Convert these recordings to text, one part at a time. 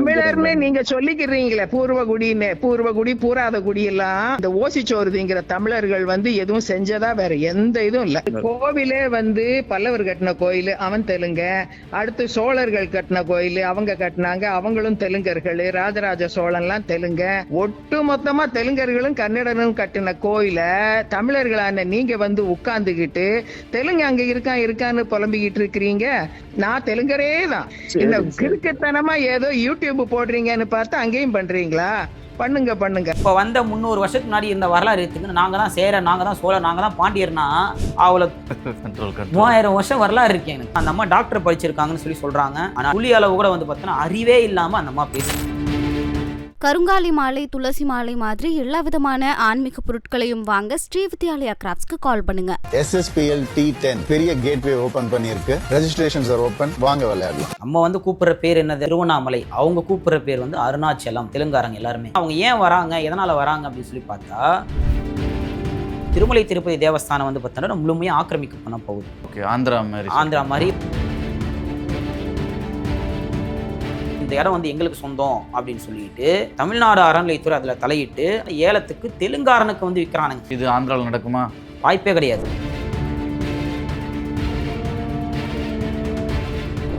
தமிழர்னு நீங்க சொல்லிக்கிறீங்களே, பூர்வகுடி பூராத குடி எல்லாம் இந்த ஓசிச்சோறுதிங்கிற தமிழர்கள் எதுவும் செஞ்சதா வேற எந்த இதுவும் இல்ல. கோவிலே பல்லவர் கட்டின கோயில், அவன் தெலுங்க. அடுத்து சோழர்கள் கட்டின கோயில், அவங்க கட்டினாங்க, அவங்களும் தெலுங்கர்கள். ராஜராஜ சோழன்லாம் தெலுங்க. ஒட்டு மொத்தமா தெலுங்கர்களும் கன்னடனும் கட்டின கோயில தமிழர்களான நீங்க உட்கார்ந்துகிட்டு தெலுங்கு அங்க இருக்கான்னு புலம்பிக்கிட்டு இருக்கிறீங்க. நான் தெலுங்கரே தான். இந்த கிறுக்குத்தனமா ஏதோ யூடியூப் போடுறீங்கன்னு பார்த்தா அங்கேயும் பண்றீங்களா? பண்ணுங்க. இப்போ 300 வருஷத்துக்கு முன்னாடி இருந்த வரலாறு இருக்குங்க. நாங்க தான் சேர, நாங்க தான் சோழ, நாங்க தான் பாண்டியர்னா அவளை 3000 வருஷம் வரலாறு இருக்கேன். அந்த அம்மா டாக்டர் படிச்சிருக்காங்கன்னு சொல்றாங்க. ஆனா புள்ளி அளவு கூட பார்த்தோன்னா அறிவே இல்லாம அந்த அம்மா பேசுறாங்க. கருங்காலி மாலை, துளசி மாலை மாதிரி எல்லா விதமான ஆன்மீக பொருட்களையும் வாங்க ஸ்ரீ வித்யாலயா கிராஃப்ட்ஸ்க்கு கால் பண்ணுங்க. SSPL T10 பெரிய கேட்வே ஓபன் பண்ணிருக்கு. Registrations are open. வாங்க விளையாடலாம். நம்ம கூப்பிடுற பேர் என்னது? திருவண்ணாமலை. அவங்க கூப்பிடுற பேர் அருணாச்சலம். தெலுங்காரங்க எல்லாருமே. அவங்க ஏன் வராங்க, எதனால வராங்க அப்படின்னு பார்த்தா, திருமலை திருப்பதி தேவஸ்தானம் பார்த்தோன்னா முழுமையாக ஆக்கிரமிக்க பண்ண போகுது. ஓகே, ஆந்திரா மாதிரி இந்த இடம் எங்களுக்கு சொந்தம் அப்படின்னு சொல்லிட்டு தமிழ்நாடு அறநிலையத்துறை அதில் தலையிட்டு ஏலத்துக்கு தெலுங்காரனுக்கு விற்கிறானுங்க. இது ஆந்திராவில் நடக்குமா? வாய்ப்பே கிடையாது.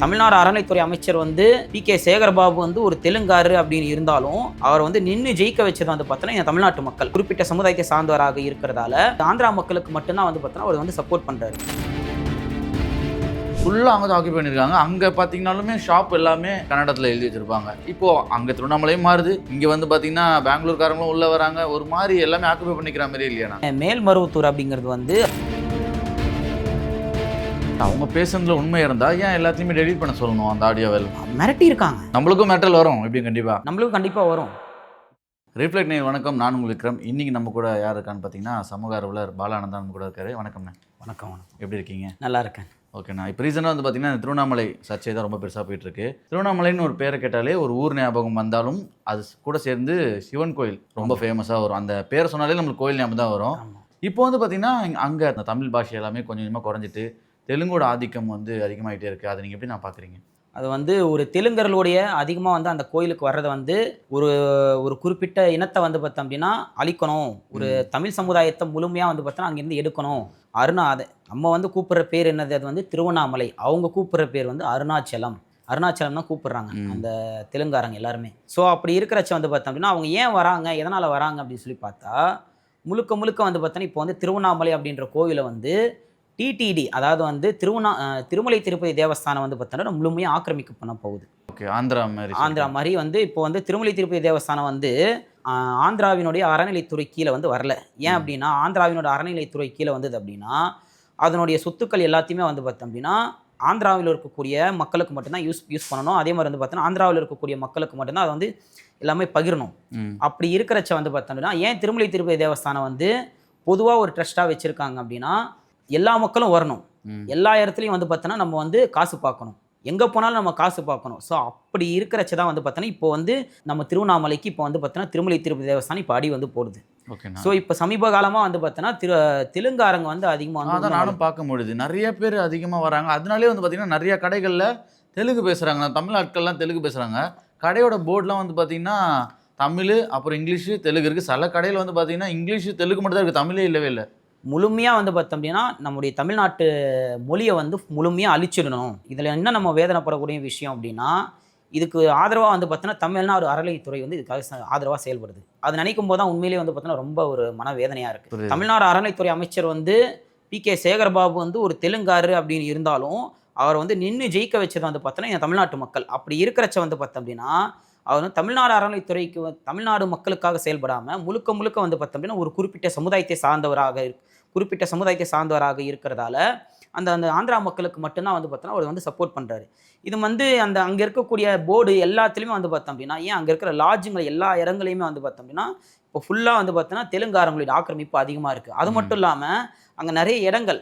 தமிழ்நாடு அறநிலைத்துறை அமைச்சர் PK சேகர்பாபு ஒரு தெலுங்காரு அப்படின்னு இருந்தாலும் அவர் நின்று ஜெயிக்க வச்சது பார்த்தோன்னா இந்த தமிழ்நாட்டு மக்கள் குறிப்பிட்ட சமுதாயத்தை சார்ந்தவராக இருக்கிறதால ஆந்திரா மக்களுக்கு மட்டும்தான் பார்த்தோன்னா அவர் சப்போர்ட் பண்றாரு. ஃபுல்லாக அவங்க ஆக்கியூபை பண்ணியிருக்காங்க. அங்கே பார்த்தீங்கன்னாலுமே ஷாப் எல்லாமே கன்னடத்தில் எழுதி வச்சிருப்பாங்க. இப்போது அங்கே திருவண்ணாமலையும் மாறுது, இங்கே பார்த்தீங்கன்னா பெங்களூர்காரங்களும் உள்ளே வராங்க. ஒரு மாதிரி எல்லாமே ஆக்கியூபை பண்ணிக்கிற மாதிரி இல்லையா? மேல்மருவத்தூர் அப்படிங்கிறது அவங்க பேசுனதுல உண்மை இருந்தா ஏன் எல்லாத்தையுமே டெலிட் பண்ண சொல்லணும்? அந்த ஆடியோவில் மிரட்டி இருக்காங்க. நம்மளுக்கும் மெட்டல் வரும், எப்படி? நம்மளுக்கும் கண்டிப்பாக வரும். ரிஃப்ளெக்ட் நேயர் வணக்கம், நான் உங்களுக்கு விக்ரம். இன்னைக்கு நம்ம கூட யார் இருக்கான்னு பார்த்தீங்கன்னா சமூக ஆர்வலர் பாலானந்தா நம்ம கூட இருக்காரு. வணக்கம்ண்ணே. வணக்கம். எப்படி இருக்கீங்க? நல்லா இருக்கேன். ஓகேண்ணா. இப்போ ரீசனாக பார்த்தீங்கன்னா திருவண்ணாமலை சர்ச்சை தான் ரொம்ப பெருசாக போயிட்டுருக்கு. திருவண்ணாமலைன்னு ஒரு பேரை கேட்டாலே ஒரு ஊர் ஞாபகம் வந்தாலும் அது கூட சேர்ந்து சிவன் கோயில் ரொம்ப ஃபேமஸாக வரும். அந்த பேரை சொன்னாலே நம்மளுக்கு கோயில் ஞாபகம் தான் வரும். இப்போ பார்த்தீங்கன்னா அங்கே அந்த தமிழ் பாஷை எல்லாமே கொஞ்சம் கொஞ்சமாக குறைஞ்சிட்டு தெலுங்கோட ஆதிக்கம் அதிகமாகிட்டே இருக்குது. அதை நீங்கள் எப்படி நான் பார்க்குறீங்க? அது ஒரு தெலுங்கர்களுடைய அதிகமாக அந்த கோயிலுக்கு வர்றதை ஒரு குறிப்பிட்ட இனத்தை பார்த்தோம் அப்படின்னா அழிக்கணும், ஒரு தமிழ் சமுதாயத்தை முழுமையாக பார்த்தோன்னா அங்கேருந்து எடுக்கணும். நம்ம கூப்பிடுற பேர் என்னது? அது திருவண்ணாமலை. அவங்க கூப்பிடுற பேர் அருணாச்சலம். அருணாச்சலம் தான் கூப்பிடுறாங்க அந்த தெலுங்காரங்க எல்லாருமே. ஸோ அப்படி இருக்கிறச்ச பார்த்தோம் அப்படின்னா அவங்க ஏன் வராங்க, எதனால் வராங்க அப்படின்னு பார்த்தா, முழுக்க பார்த்தோன்னா இப்போ திருவண்ணாமலை அப்படின்ற கோவிலை TTD, அதாவது திருமலை திருப்பதி தேவஸ்தானம் பார்த்தோன்னா முழுமையாக ஆக்கிரமிக்க பண்ண போகுது. ஓகே, ஆந்திரா மாதிரி இப்போ திருமலை திருப்பதி தேவஸ்தானம் ஆந்திராவினுடைய அறநிலைத்துறை கீழே வரல. ஏன் அப்படின்னா ஆந்திராவினோட அறநிலைத்துறை கீழே வந்தது அப்படின்னா அதனுடைய சொத்துக்கள் எல்லாத்தையுமே பார்த்தோம் அப்படின்னா ஆந்திராவில் இருக்கக்கூடிய மக்களுக்கு மட்டும்தான் யூஸ் பண்ணணும். அதே மாதிரி பார்த்தோன்னா ஆந்திராவில் இருக்கக்கூடிய மக்களுக்கு மட்டும்தான் அதை எல்லாமே பகிரணும். அப்படி இருக்கிறச்ச பார்த்தோம் அப்படின்னா ஏன் திருமலை திருப்பதி தேவஸ்தானம் பொதுவாக ஒரு ட்ரஸ்ட்டாக வச்சுருக்காங்க அப்படின்னா எல்லா மக்களும் வரணும், எல்லா இடத்துலையும் பார்த்தோன்னா நம்ம காசு பார்க்கணும், எங்கே போனாலும் நம்ம காசு பார்க்கணும். ஸோ அப்படி இருக்கிறச்ச தான் பார்த்தோன்னா இப்போ நம்ம திருவண்ணாமலைக்கு இப்போ பார்த்தோன்னா திருமலை திருப்பதி தேவஸ்தானம் இப்போ அடி போடுது. ஸோ இப்போ சமீப காலமாக பார்த்தோன்னா தெலுங்காரங்க அதிகமாக நானும் பார்க்க முடியுது. நிறைய பேர் அதிகமாக வராங்க. அதனாலே பார்த்தீங்கன்னா நிறைய கடைகளில் தெலுங்கு பேசுகிறாங்க. தமிழ் ஆட்கள்லாம் தெலுங்கு பேசுகிறாங்க. கடையோட போர்டெலாம் பார்த்தீங்கன்னா தமிழ் அப்புறம் இங்கிலீஷு தெலுங்கு இருக்குது. சில கடையில் பார்த்தீங்கன்னா இங்கிலீஷு தெலுங்கு மட்டும் தான் இருக்குது, தமிழே இல்லவே இல்லை. முழுமையாக பார்த்தோம் அப்படின்னா நம்முடைய தமிழ்நாட்டு மொழியை முழுமையாக அழிச்சிடணும். இதில் என்ன நம்ம வேதனைப்படக்கூடிய விஷயம் அப்படின்னா இதுக்கு ஆதரவாக பார்த்தோன்னா தமிழ்நாடு அறநிலைத்துறை இதுக்காக ஆதரவாக செயல்படுது. அது நினைக்கும் போது தான் உண்மையிலேயே பார்த்தோன்னா ரொம்ப ஒரு மனவேதனையாக இருக்குது. தமிழ்நாடு அறநிலைத்துறை அமைச்சர் PK சேகர்பாபு ஒரு தெலுங்காரு அப்படின்னு இருந்தாலும் அவர் நின்று ஜெயிக்க வச்சது பார்த்தோன்னா இந்த தமிழ்நாட்டு மக்கள். அப்படி இருக்கிறச்ச பார்த்தோம் அப்படின்னா அவர் தமிழ்நாடு அறநிலைத்துறைக்கு தமிழ்நாடு மக்களுக்காக செயல்படாமல் முழுக்க பார்த்தோம் அப்படின்னா ஒரு குறிப்பிட்ட சமுதாயத்தை சார்ந்தவராக இருக்கிறதால அந்த ஆந்திரா மக்களுக்கு மட்டும்தான் பார்த்தோன்னா அவர் சப்போர்ட் பண்ணுறாரு. இது அந்த அங்கே இருக்கக்கூடிய போர்டு எல்லாத்துலேயுமே பார்த்தோம் அப்படின்னா ஏன் அங்கே இருக்கிற லாட்ஜுங்களை எல்லா இடங்களையுமே பார்த்தோம் அப்படின்னா இப்போ ஃபுல்லாக பார்த்தோன்னா தெலுங்காரங்களுடைய ஆக்கிரமிப்பு அதிகமாக இருக்குது. அது மட்டும் இல்லாமல் அங்கே நிறைய இடங்கள்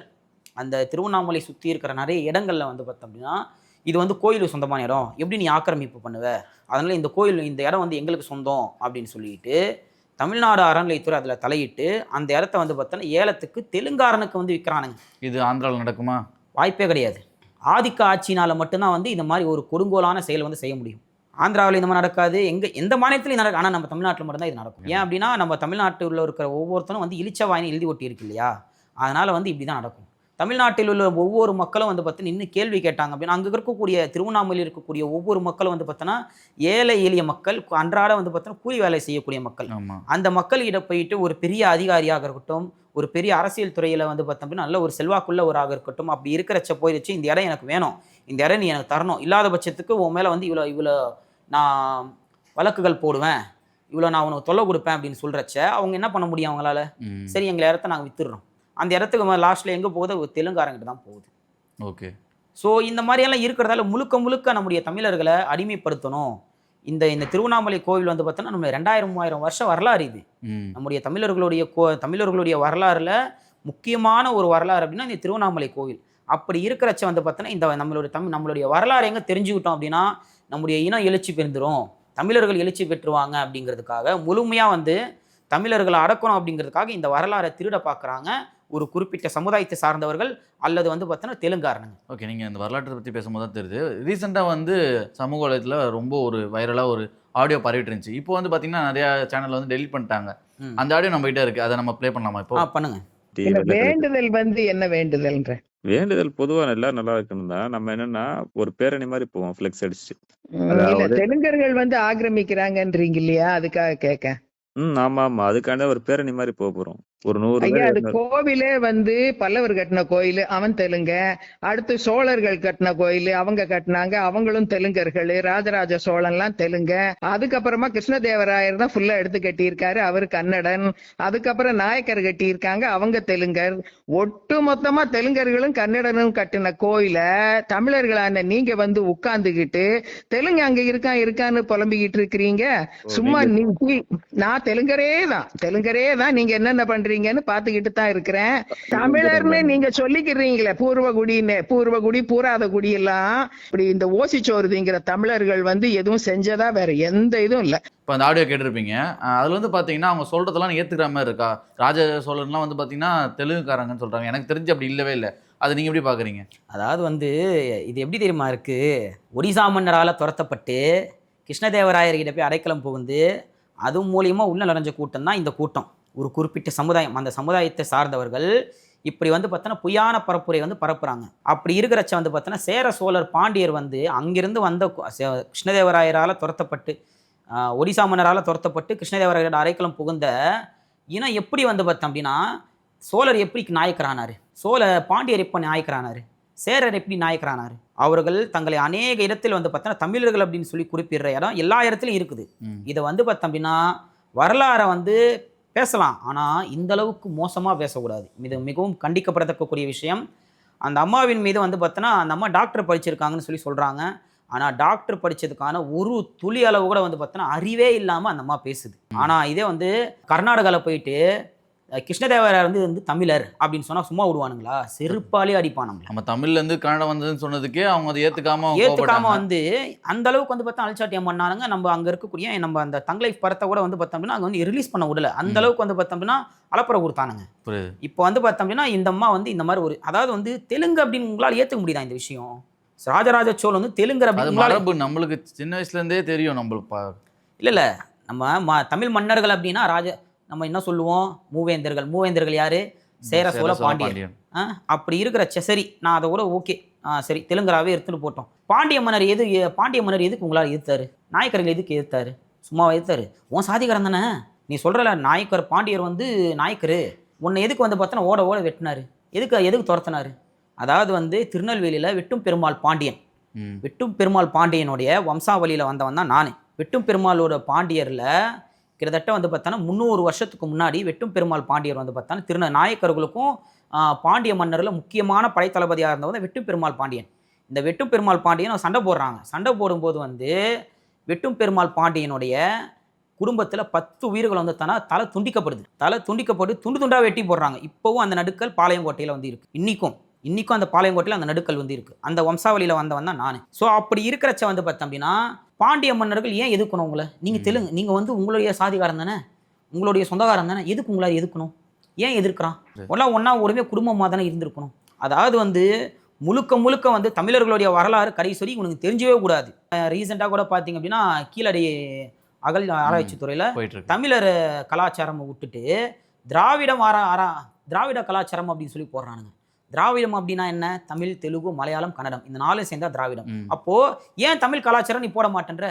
அந்த திருவண்ணாமலை சுற்றி இருக்கிற நிறைய இடங்களில் பார்த்தோம் அப்படின்னா இது கோயிலுக்கு சொந்தமான இடம், எப்படி நீ ஆக்கிரமிப்பு பண்ணுவ, அதனால் இந்த இடம் எங்களுக்கு சொந்தம் அப்படின்னு சொல்லிட்டு தமிழ்நாடு அறநிலையத்துறை அதில் தலையிட்டு அந்த இடத்த பார்த்தோன்னா ஏலத்துக்கு தெலுங்காரனுக்கு விற்கிறானுங்க. இது ஆந்திராவில் நடக்குமா? வாய்ப்பே கிடையாது. ஆதிக்க ஆட்சினால் மட்டும்தான் இந்த மாதிரி ஒரு கொடுங்கோலான செயல் செய்ய முடியும். ஆந்திராவில் இந்த மாதிரி நடக்காது, எந்த மாநிலத்திலையும் நடக்கும். ஆனால் நம்ம தமிழ்நாட்டில் மட்டும்தான் இது நடக்கும். ஏன் அப்படின்னா நம்ம தமிழ்நாட்டில் இருக்கிற ஒவ்வொருத்தரும் வந்து இளிச்சவாயின்னு எழுதி ஒட்டி இருக்கு இல்லையா, அதனால் வந்து இப்படி தான் நடக்கும். தமிழ்நாட்டில் உள்ள ஒவ்வொரு மக்களும் வந்து பார்த்தீங்கன்னா இன்னும் கேள்வி கேட்டாங்க அப்படின்னா அங்கே இருக்கக்கூடிய திருவண்ணாமலையில் இருக்கக்கூடிய ஒவ்வொரு மக்களும் வந்து பார்த்தோன்னா ஏழை எளிய மக்கள், அன்றாட வந்து பார்த்தோன்னா கூலி வேலை செய்யக்கூடிய மக்கள். அந்த மக்கள்கிட்ட போயிட்டு ஒரு பெரிய அதிகாரியாக இருக்கட்டும், ஒரு பெரிய அரசியல் துறையில் வந்து பார்த்தோம்னா நல்ல ஒரு செல்வாக்குள்ளவராக இருக்கட்டும், அப்படி இருக்கிறச்ச போயிடுச்சு இந்த இடம் எனக்கு வேணும், இந்த இடம் நீ எனக்கு தரணும், இல்லாத பட்சத்துக்கு உன் மேலே வந்து இவ்வளோ நான் வழக்குகள் போடுவேன், இவ்வளோ நான் உனக்கு தொல்லை கொடுப்பேன் அப்படின்னு சொல்கிறச்ச அவங்க என்ன பண்ண முடியும் அவங்களால? சரி எங்களை இடத்த நாங்கள் வித்துடுறோம். அந்த இடத்துக்கு லாஸ்ட்டில் எங்கே போகுது? ஒரு தெலுங்காரங்கிட்ட தான் போகுது. ஓகே. ஸோ இந்த மாதிரியெல்லாம் இருக்கிறதால முழுக்க நம்முடைய தமிழர்களை அடிமைப்படுத்தணும். இந்த திருவண்ணாமலை கோவில் வந்து பார்த்தோன்னா நம்ம 2000-3000 வருஷம் வரலாறு இது. நம்முடைய தமிழர்களுடைய வரலாறுல முக்கியமான ஒரு வரலாறு அப்படின்னா இந்த திருவண்ணாமலை கோவில். அப்படி இருக்கிறச்ச வந்து பார்த்தோன்னா இந்த நம்மளுடைய வரலாறு எங்கே தெரிஞ்சுக்கிட்டோம் அப்படின்னா நம்முடைய இனம் எழுச்சி பெறுந்துரும், தமிழர்கள் எழுச்சி பெற்றுவாங்க அப்படிங்கிறதுக்காக முழுமையாக வந்து தமிழர்களை அடக்கணும் அப்படிங்கிறதுக்காக இந்த வரலாறை திருட பார்க்குறாங்க ஒரு குறிப்பிட்ட சமுதாயத்தை சார்ந்தவர்கள் அல்லது வந்து பார்த்தோன்னா தெலுங்காரனுங்க. ஓகே, நீங்கள் இந்த வரலாற்றை பற்றி பேசும்போது தான் தெரியுது. ரீசெண்டாக வந்து சமூக வலைத்தில் ரொம்ப ஒரு வைரலாக ஒரு ஆடியோ பரவிட்டு இருந்துச்சு. இப்போ வந்து பார்த்தீங்கன்னா நிறையா சேனல் வந்து டெலிட் பண்ணிட்டாங்க. அந்த ஆடியோ நம்ம கிட்ட இருக்குது, அதை நம்ம ப்ளே பண்ணலாமா? இப்போ பண்ணுங்க. வேண்டுதல் வந்து என்ன வேண்டுதல்ன்ற வேண்டுதல் பொதுவா எல்லாரும் நல்லா இருக்கணும் தான். நம்ம என்னன்னா ஒரு பேரணி மாதிரி போவோம் ஃபிளெக்ஸ் அடிச்சு. இல்ல தெலுங்கர்கள் வந்து ஆக்கிரமிக்கிறாங்கன்றீங்க இல்லையா, அதுக்காக கேட்க. ஆமா ஆமா, அதுக்காண்ட ஒரு பேரணி மாதிரி போறோம். ஒரு 100 ஐயா, அது பேர். கோவிலே வந்து பல்லவர் கட்டின கோயில், அவன் தெலுங்க. அடுத்து சோழர்கள் கட்டின கோயில், அவங்க கட்டினாங்க, அவங்களும் தெலுங்கர்கள். ராஜராஜ சோழன்லாம் தெலுங்க. அதுக்கப்புறமா கிருஷ்ணதேவராயர் தான் ஃபுல்லா எடுத்து கட்டியிருக்காரு, அவரு கன்னடன். அதுக்கப்புறம் நாயக்கர் கட்டியிருக்காங்க, அவங்க தெலுங்கர். ஒட்டு மொத்தமா தெலுங்கர்களும் கன்னடனும் கட்டின கோயில தமிழர்களான நீங்க வந்து உட்கார்ந்துகிட்டு தெலுங்கு அங்க இருக்கான்னு புலம்பிக்கிட்டு இருக்கிறீங்க. சும்மா நான் தெலுங்கரே தான், நீங்க என்னென்ன பண்றீங்கன்னு பாத்துக்கிட்டு தான் இருக்கிறேன். தமிழர்னு நீங்க சொல்லிக்கிறீங்களே, பூர்வகுடி பூராத குடி எல்லாம் இப்படி இந்த ஓசிச்சோறுதிங்கிற தமிழர்கள் வந்து எதுவும் செஞ்சதா வேற எந்த இதுவும் இல்ல. இப்போ அந்த ஆடியோ கேட்டிருப்பீங்க. அதுல வந்து பார்த்தீங்கன்னா அவங்க சொல்றதெல்லாம் ஏத்துக்கிற மாதிரி இருக்கா? ராஜ சோழன்லாம் வந்து பார்த்தீங்கன்னா தெலுங்குக்காரங்கன்னு சொல்றாங்க. எனக்கு தெரிஞ்சு அப்படி இல்லவே இல்லை. அது நீங்க எப்படி பாக்குறீங்க? அதாவது வந்து இது எப்படி தெரியுமா இருக்கு, ஒடிசா மன்னரால் துரத்தப்பட்டு கிருஷ்ணதேவராயர்கிட்ட போய் அடைக்கலம் புகுந்து அது மூலியமா உள்ள நுழைஞ்ச கூட்டம் தான் இந்த கூட்டம். ஒரு குறிப்பிட்ட சமுதாயம், அந்த சமுதாயத்தை சார்ந்தவர்கள் இப்படி வந்து பார்த்தோன்னா பொய்யான பரப்புரை வந்து பரப்புறாங்க. அப்படி இருக்கிறச்ச வந்து பார்த்தோன்னா சேர சோழர் பாண்டியர் வந்து அங்கிருந்து வந்த கிருஷ்ணதேவராயரால் துரத்தப்பட்டு ஒடிசா மன்னரால் துரத்தப்பட்டு கிருஷ்ணதேவராயரோட அடைக்கலம் புகுந்த இனம் எப்படி வந்து பார்த்தோம் அப்படின்னா சோழர் எப்படி நாயக்கரானார், பாண்டியர் எப்போ நாயக்கரானார், சேரர் எப்படி நாயக்கரானார். அவர்கள் தங்களை அநேக இடத்தில் வந்து பார்த்தோன்னா தமிழர்கள் அப்படின்னு சொல்லி குறிப்பிடுற இடம் எல்லா இடத்துலையும் இருக்குது. இதை வந்து பார்த்தோம் அப்படின்னா வரலாறை வந்து பேசலாம், ஆனால் இந்த அளவுக்கு மோசமாக பேசக்கூடாது. இது மிகவும் கண்டிக்கப்படத்தக்கக்கூடிய விஷயம். அந்த அம்மாவின் மீது வந்து பார்த்தோன்னா அந்த அம்மா டாக்டர் படிச்சிருக்காங்கன்னு சொல்லி சொல்கிறாங்க. ஆனால் டாக்டர் படித்ததுக்கான ஒரு துளி அளவு கூட வந்து பார்த்தோன்னா அறிவே இல்லாமல் அந்த அம்மா பேசுது. ஆனால் இதே வந்து கர்நாடகாவில் போயிட்டு கிருஷ்ணதேவராயர் வந்து தமிழர் அப்படின்னு சொன்னா சும்மா விடுவானுங்களா? செருப்பாலே அடிப்பானுங்க. நம்ம தமிழ்ல இருந்து கன்னடம் வந்ததுன்னு சொன்னதுக்கே அவங்க அதை ஏத்துக்காம வந்து அந்த அளவுக்கு வந்து பார்த்தா அழிச்சாட்டியம் பண்ணானுங்க. நம்ம அங்க இருக்கக்கூடிய நம்ம அந்த தங் லைஃப் படத்தை கூட வந்து பார்த்தோம்னா அங்க வந்து ரிலீஸ் பண்ண விடல. அந்த அளவுக்கு வந்து பார்த்தோம்னா அலப்புற கொடுத்தானுங்க. இப்போ வந்து பார்த்தோம்னா இந்த அம்மா வந்து இந்த மாதிரி ஒரு அதாவது வந்து தெலுங்கு அப்படின்னு உங்களால் ஏத்துக்க முடியுதா இந்த விஷயம்? ராஜராஜ சோழன் வந்து தெலுங்கு மரபு நம்மளுக்கு சின்ன வயசுல இருந்தே தெரியும். நம்மளுக்கு இல்ல நம்ம தமிழ் மன்னர்கள் அப்படின்னா நம்ம என்ன சொல்லுவோம், மூவேந்தர்கள் யாரு? சேர சோழ பாண்டியன். அப்படி இருக்கிற சரி, நான் அதை கூட ஓகே, சரி தெலுங்கராகவே எடுத்துட்டு போட்டோம். பாண்டிய மன்னர் எதுக்கு உங்களால் எதிர்த்தாரு? நாயக்கர்கள் எதுக்கு எதிர்த்தாரு? சும்மாவா எதிர்த்தாரு? உன் சாதிகாரன் தானே நீ சொல்றல. நாயக்கர் பாண்டியர் வந்து நாயக்கரு உன்னை எதுக்கு வந்து பார்த்தோன்னா ஓட வெட்டினாரு? எதுக்கு துரத்தினாரு? அதாவது வந்து திருநெல்வேலியில் வெட்டும் பெருமாள் பாண்டியனுடைய வம்சாவளியில் வந்தவன் தான் நான். வெட்டும் பெருமாளோட பாண்டியரில் கிட்டத்தட்ட வந்து பார்த்தோன்னா 300 வருஷத்துக்கு முன்னாடி வெட்டும் பெருமாள் பாண்டியர் வந்து பார்த்தோன்னா நாயக்கர்களுக்கும் பாண்டிய மன்னரில் முக்கியமான படைத்தளபதியாக இருந்தவங்க வெட்டும் பெருமாள் பாண்டியன். இந்த வெட்டும் பெருமாள் பாண்டியன் சண்டை போடுறாங்க. சண்டை போடும்போது வந்து வெட்டும் பெருமாள் பாண்டியனுடைய குடும்பத்தில் 10 உயிர்கள் வந்து தலை துண்டிக்கப்பட்டு துண்டாக வெட்டி போடுறாங்க. இப்போவும் அந்த நடுக்கல் பாளையங்கோட்டையில் வந்து இருக்குது. இன்னைக்கும் அந்த பாளையங்கோட்டையில் அந்த நடுக்கல் வந்து இருக்குது. அந்த வம்சாவளியில் வந்தவன் தான் நான். ஸோ அப்படி இருக்கிறச்ச வந்து பார்த்தோம் அப்படின்னா பாண்டிய மன்னர்கள் ஏன் எதுக்கணும் உங்களை? நீங்கள் வந்து உங்களுடைய சாதிகாரம் தானே, உங்களுடைய சொந்தக்காரன் தானே, எதுக்கு உங்களால் எதுக்கணும்? ஏன் எதிர்க்கிறான்? ஒன்றா ஒருமே குடும்பமாக தானே இருந்திருக்கணும். அதாவது வந்து முழுக்க முழுக்க வந்து தமிழர்களுடைய வரலாறு கடைசொரி உனக்கு தெரிஞ்சவே கூடாது. ரீசெண்டாக கூட பார்த்தீங்க அப்படின்னா கீழடி அகல் ஆராய்ச்சி துறையில் போயிட்டு இருக்கு. தமிழர் கலாச்சாரம் விட்டுட்டு திராவிட கலாச்சாரம் அப்படின்னு சொல்லி போடுறானுங்க. திராவிடம் அப்படின்னா என்ன? தமிழ், தெலுங்கு, மலையாளம், கன்னடம், இந்த 4 சேர்ந்தா திராவிடம். அப்போ ஏன் தமிழ் கலாச்சாரம் நீ போட மாட்டேன்ற?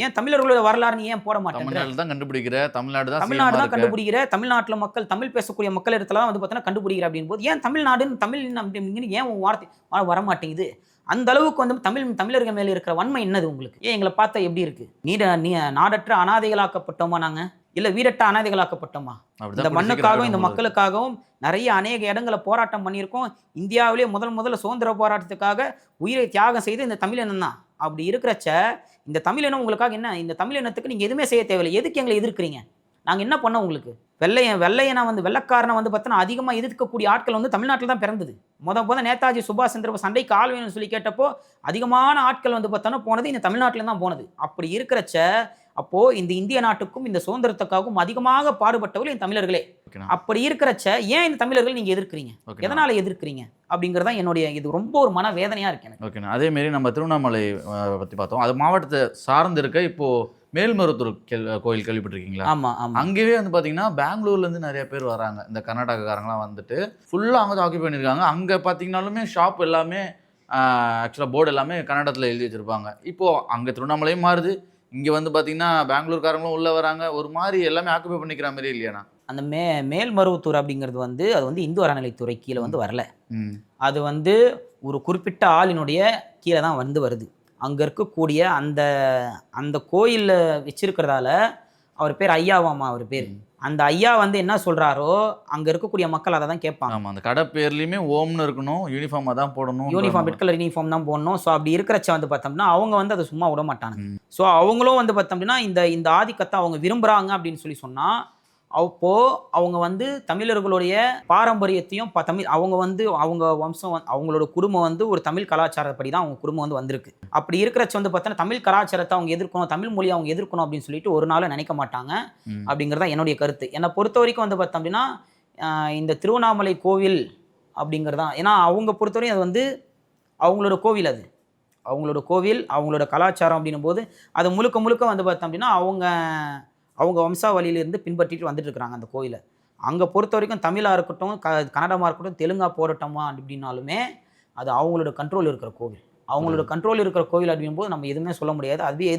ஏன் தமிழர்களோட வரலாறு நீ ஏன் போட மாட்டேன்ற? தமிழ்நாடு தான் கண்டுபிடிக்கிற, தமிழ்நாடு தான் கண்டுபிடிக்கிற, தமிழ்நாட்டுல மக்கள் தமிழ் பேசக்கூடிய மக்கள் இடத்துல வந்து பார்த்தீங்கன்னா கண்டுபிடிக்கிற அப்படின் போது ஏன் தமிழ்நாடுன்னு தமிழ் ஏன் வார்த்தை வர மாட்டேங்குது? அந்த அளவுக்கு வந்து தமிழர்கள் மேல இருக்கிற வன்மை என்னது உங்களுக்கு? ஏன் எங்களை பார்த்தா எப்படி இருக்கு? நீ நாடற்ற அனாதைகளாக்கப்பட்டோமா நாங்க? இல்ல வீடற்ற அனாதைகளாக்கப்பட்டோமா? இந்த மண்ணுக்காகவும் இந்த மக்களுக்காகவும் நிறைய அநேக இடங்களை போராட்டம் பண்ணியிருக்கோம். இந்தியாவிலே முதல்ல சுதந்திர போராட்டத்துக்காக உயிரை தியாகம் செய்து இந்த தமிழினம் தான். அப்படி இருக்கிறச்ச இந்த தமிழினம் உங்களுக்காக என்ன? இந்த தமிழினத்துக்கு நீங்க எதுவுமே செய்ய தேவையில்லை. எதுக்கு எங்களை எதிர்க்கிறீங்க? நாங்க என்ன பண்ணோம் உங்களுக்கு? வெள்ளையனை வந்து வெள்ளக்காரனை வந்து பார்த்தீங்கன்னா அதிகமாக எதிர்க்கக்கூடிய ஆட்கள் வந்து தமிழ்நாட்டில் தான் பிறந்தது. முத நேதாஜி சுபாஷ் சந்திர போஸ் சண்டைக்கு ஆள் வேணும்னு சொல்லி கேட்டப்போ அதிகமான ஆட்கள் வந்து பார்த்தோன்னா போனது இந்த தமிழ்நாட்டில் தான் போனது. அப்படி இருக்கிறச்ச அப்போ இந்த இந்திய நாட்டுக்கும் இந்த சுதந்திரத்துக்காகவும் அதிகமாக பாடுபட்டவர்கள் இந்த தமிழர்களே. அப்படி இருக்கிறச்ச ஏன் இந்த தமிழர்கள் நீங்க எதிர்க்கிறீங்க? எதனால எதிர்க்கிறீங்க அப்படிங்கறதான் என்னுடைய இது ரொம்ப ஒரு மன வேதனையா இருக்கு எனக்கு. ஓகே, அதே மாதிரி நம்ம திருவண்ணாமலை பத்தி பார்த்தோம். அது மாவட்டத்தை சார்ந்து இருக்க இப்போ மேல்மருவத்தூர் கோயில் கேள்விப்பட்டிருக்கீங்களா? ஆமா ஆமா. அங்கேயே வந்து பாத்தீங்கன்னா பெங்களூர்ல இருந்து நிறைய பேர் வராங்க. இந்த கர்நாடகாக்காரங்களாம் வந்துட்டு ஃபுல்லா அங்கே தான் ஆக்கியூ பண்ணியிருக்காங்க. அங்க பாத்தீங்கன்னாலுமே ஷாப் எல்லாமே ஆக்சுவலா போர்டு எல்லாமே கன்னடத்துல எழுதி வச்சிருப்பாங்க. இப்போ அங்க திருவண்ணாமலையும் மாறுது, இங்க வந்து பாத்தீங்கன்னா பெங்களூர்காரங்களும் உள்ள வராங்க. ஒரு மாதிரி எல்லாமே ஆக்குபை பண்ணிக்கிற மாதிரி இல்லையாண்ணா? அந்த மேல்மருவத்தூர் அப்படிங்கிறது வந்து அது வந்து இந்து அறநிலைத்துறை கீழே வந்து வரல. அது வந்து ஒரு குறிப்பிட்ட ஆளினுடைய கீழே தான் வந்து வருது. அங்க இருக்கக்கூடிய அந்த கோயிலில் வச்சிருக்கிறதால அவர் பேர் ஐயாவாமா. அவர் பேர் அந்த ஐயா வந்து என்ன சொல்றாரோ அங்க இருக்கக்கூடிய மக்கள் அதை தான் கேட்பாங்க. ஆமா, அந்த கடை பேர்லயுமே ஓம்னு இருக்கணும், யூனிஃபார்மா தான் போடணும், யூனிஃபார்ம் ரெட் கலர் யூனிஃபார்ம் தான் போடணும். ஸோ அப்படி இருக்கிறச்ச வந்து பார்த்தோம்னா அவங்க வந்து அதை சும்மா விட மாட்டாங்க. ஸோ அவங்களும் வந்து பார்த்தோம்னா இந்த ஆதிக்கத்தை அவங்க விரும்புறாங்க அப்படின்னு சொன்னா அப்போ அவங்க வந்து தமிழர்களுடைய பாரம்பரியத்தையும் அவங்க வம்சம் அவங்களோட குடும்பம் வந்து ஒரு தமிழ் கலாச்சாரப்படி தான் அவங்க குடும்பம் வந்து வந்திருக்கு. அப்படி இருக்கிறச்ச வந்து பார்த்தோன்னா தமிழ் கலாச்சாரத்தை அவங்க எதிர்க்கணும், தமிழ் மொழியை அவங்க எதிர்க்கணும் அப்படின்னு சொல்லிட்டு ஒரு நாள் நினைக்க மாட்டாங்க அப்படிங்கிறதா என்னுடைய கருத்து. என்னை பொறுத்த வரைக்கும் வந்து பார்த்தோம் அப்படின்னா இந்த திருவண்ணாமலை கோவில் அப்படிங்கிறதான், ஏன்னா அவங்க பொறுத்தவரையும் அது வந்து அவங்களோட கோவில், அது அவங்களோட கோவில், அவங்களோட கலாச்சாரம் அப்படின்னும் போது அது முழுக்க வந்து பார்த்தோம் அப்படின்னா அவங்க வம்சாவளியிலிருந்து பின்பற்றிட்டு வந்துட்டு இருக்கிறாங்க அந்த கோயிலை. அங்கே பொறுத்த வரைக்கும் தமிழாக இருக்கட்டும், கன்னடமாக இருக்கட்டும், தெலுங்கா போராட்டமா அப்படின்னாலுமே அது அவங்களோட கண்ட்ரோல் இருக்கிற கோவில். அவங்களோட கண்ட்ரோல் இருக்கிற கோவில் அப்படின் போது நம்ம எதுவுமே சொல்ல முடியாது. அதுவே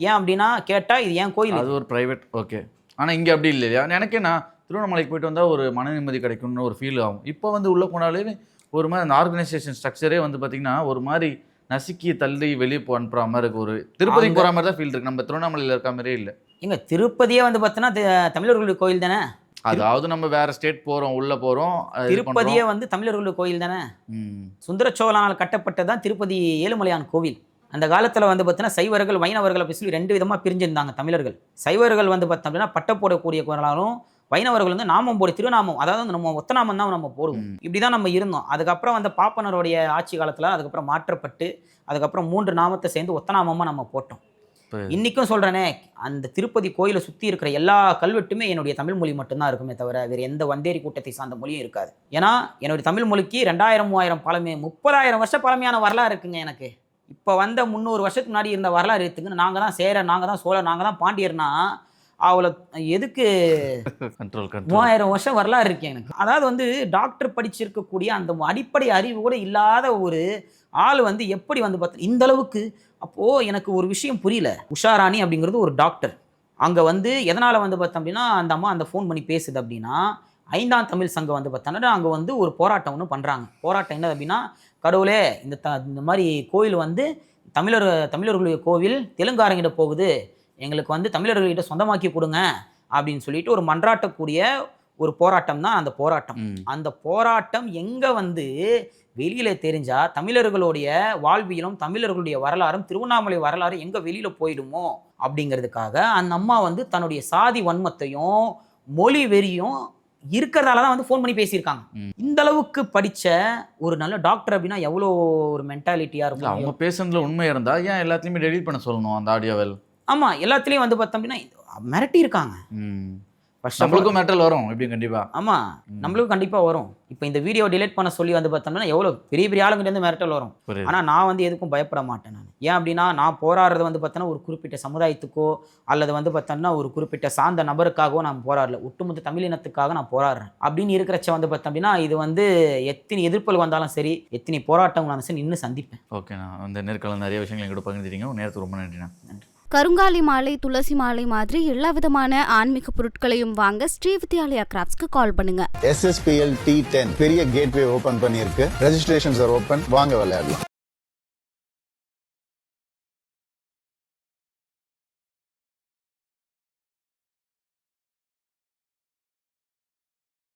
ஏன் அப்படின்னா கேட்டால் இது ஏன் கோயில், அது ஒரு ப்ரைவேட். ஓகே, ஆனால் இங்கே அப்படி இல்லையா? எனக்கு என்ன திருவண்ணாமலைக்கு போயிட்டு வந்தால் ஒரு மன நிம்மதி கிடைக்கும்னு ஒரு ஃபீல் ஆகும். இப்போ வந்து உள்ளே போனாலே ஒரு மாதிரி அந்த ஆர்கனைசேஷன் ஸ்ட்ரக்சரே வந்து பார்த்திங்கன்னா ஒரு மாதிரி நசுக்கி தள்ளி வெளியே அனுப்புற மாதிரி இருக்கு. ஒரு திருப்பதிக்கு போகிற மாதிரி தான் ஃபீல் இருக்கு, நம்ம திருவண்ணாமலையில் இருக்க மாதிரியே இல்லை. எங்க திருப்பதியே வந்து பார்த்தீங்கன்னா தமிழர்களுடைய கோயில் தானே. அதாவது நம்ம வேற ஸ்டேட் போறோம், உள்ள போறோம். திருப்பதியே வந்து தமிழர்களுடைய கோயில் தானே. சுந்தர சோழனால் கட்டப்பட்டதான் திருப்பதி ஏழுமலையான் கோவில். அந்த காலத்தில் வந்து பார்த்தீங்கன்னா சைவர்கள் வைணவர்கள் அப்படி சொல்லி 2 விதமாக பிரிஞ்சிருந்தாங்க தமிழர்கள். சைவர்கள் வந்து பார்த்தோம் அப்படின்னா பட்டை போடக்கூடிய கோயிலாலும், வைணவர்கள் வந்து நாமம் போட திருநாமம், அதாவது நம்ம ஒத்தநாமம் தான் நம்ம போடுவோம். இப்படி தான் நம்ம இருந்தோம். அதுக்கப்புறம் வந்து பாப்பனருடைய ஆட்சி காலத்தில் அதுக்கப்புறம் மாற்றப்பட்டு அதுக்கப்புறம் 3 நாமத்தை சேர்ந்து ஒத்தநாமமாக நம்ம போட்டோம். இன்னைக்கும் சொல்றேனே, அந்த திருப்பதி கோயிலை சுற்றி இருக்கிற எல்லா கல்வெட்டுமே என்னுடைய தமிழ் மொழி மட்டும்தான் இருக்குமே தவிர வேறு எந்த வந்தேரி கூட்டத்தை சார்ந்த மொழியும் இருக்காது. ஏன்னா என்னுடைய தமிழ் மொழிக்கு 2000-3000 பழமை 30,000 வருஷ பழமையான வரலாறு இருக்குங்க. எனக்கு இப்போ வந்த 300 வருஷத்துக்கு முன்னாடி இருந்த வரலாறு இருக்குங்க. நாங்கள் தான் சேரர், நாங்கள் தான் சோழர், நாங்கள் தான் பாண்டியர்னா அவளை எதுக்கு 3000 வருஷம் வரலாறு இருக்கு எனக்கு. அதாவது வந்து டாக்டர் படிச்சிருக்கக்கூடிய அந்த அடிப்படை அறிவு கூட இல்லாத ஒரு ஆள் வந்து எப்படி வந்து பார்த்து இந்த அளவுக்கு. அப்போது எனக்கு ஒரு விஷயம் புரியல. உஷாராணி அப்படிங்கிறது ஒரு டாக்டர். அங்கே வந்து எதனால் வந்து பார்த்தோம் அப்படின்னா அந்த அம்மா அந்த ஃபோன் பண்ணி பேசுது அப்படின்னா 5ஆம் தமிழ் சங்கம் வந்து பார்த்தோன்னா அங்கே வந்து ஒரு போராட்டம் ஒன்று பண்ணுறாங்க. போராட்டம் என்ன அப்படின்னா, கடவுளே இந்த மாதிரி கோயில் வந்து தமிழர்களுடைய கோவில் தெலுங்காரங்கிட்ட போகுது, எங்களுக்கு வந்து தமிழர்கள்கிட்ட சொந்தமாக்கி கொடுங்க அப்படின்னு சொல்லிட்டு ஒரு மன்றாட்டக்கூடிய ஒரு போராட்டம் தான் அந்த போராட்டம். அந்த போராட்டம் எங்கே வந்து வெளியில தெரிஞ்சா தமிழர்களுடைய வாழ்வியலும் தமிழர்களுடைய வரலாறும் திருவண்ணாமலை வரலாறு எங்க வெளியில போயிடுமோ அப்படிங்கிறதுக்காக அந்த அம்மா வந்து தன்னுடைய சாதி வன்மத்தையும் மொழி வெறியும் இருக்கிறதால தான் வந்து ஃபோன் பண்ணி பேசியிருக்காங்க. இந்த அளவுக்கு படிச்ச ஒரு நல்ல டாக்டர் அப்படின்னா எவ்வளோ ஒரு மென்டாலிட்டியா இருக்கும். அவங்க பேசுனதுல உண்மை இருந்தா ஏன் எல்லாத்தையுமே டெலீட் பண்ண சொல்லணும் அந்த ஆடியோவில்? ஆமா, எல்லாத்துலேயும் வந்து பார்த்தோம் அப்படின்னா மிரட்டி இருக்காங்க. ஃபர்ஸ்ட் ஆஃப் நம்மளுக்கும் மெட்டல் வரும் எப்படியும் கண்டிப்பா. ஆமா நம்மளுக்கும் கண்டிப்பா வரும். இப்போ இந்த வீடியோ டிலீட் பண்ண சொல்லி வந்து பார்த்தோம்னா எவ்வளவு பெரிய பெரிய ஆளுங்கிட்ட இருந்து மிரட்டல் வரும். புரியுது. ஆனா நான் வந்து எதுக்கும் பயப்பட மாட்டேன் நான். ஏன் அப்படின்னா நான் போராடுறது வந்து பார்த்தோன்னா ஒரு குறிப்பிட்ட சமுதாயத்துக்கோ அல்லது வந்து பார்த்தோம்னா ஒரு குறிப்பிட்ட சார்ந்த நபருக்காகவோ நான் போராடல, ஒட்டுமொத்த தமிழினத்துக்காக நான் போராடுறேன். அப்படின்னு இருக்கிறச்ச வந்து பார்த்தோம் அப்படின்னா இது வந்து எத்தனை எதிர்ப்புகள் வந்தாலும் சரி, எத்தனை போராட்டங்கள் சரி நின்று சந்திப்பேன். ஓகேண்ணா, அந்த நேர்காணல் நிறைய விஷயங்கள் எங்கூட பகிர்ந்துட்டீங்க. நேரத்துக்கு ரொம்ப நன்றிண்ணா. நன்றி. கருங்காலி மாலை, துளசி மாலை மாதிரி எல்லா விதமான ஆன்மீக பொருட்களையும் வாங்க ஸ்ரீவித்யாலயா கிராஃப்ட்ஸ்க்கு கால் பண்ணுங்க. SSPL T10 பெரிய கேட்வே ஓபன் பண்ணியிருக்கு. Registrations are open. வாங்க விளையாடலாம்.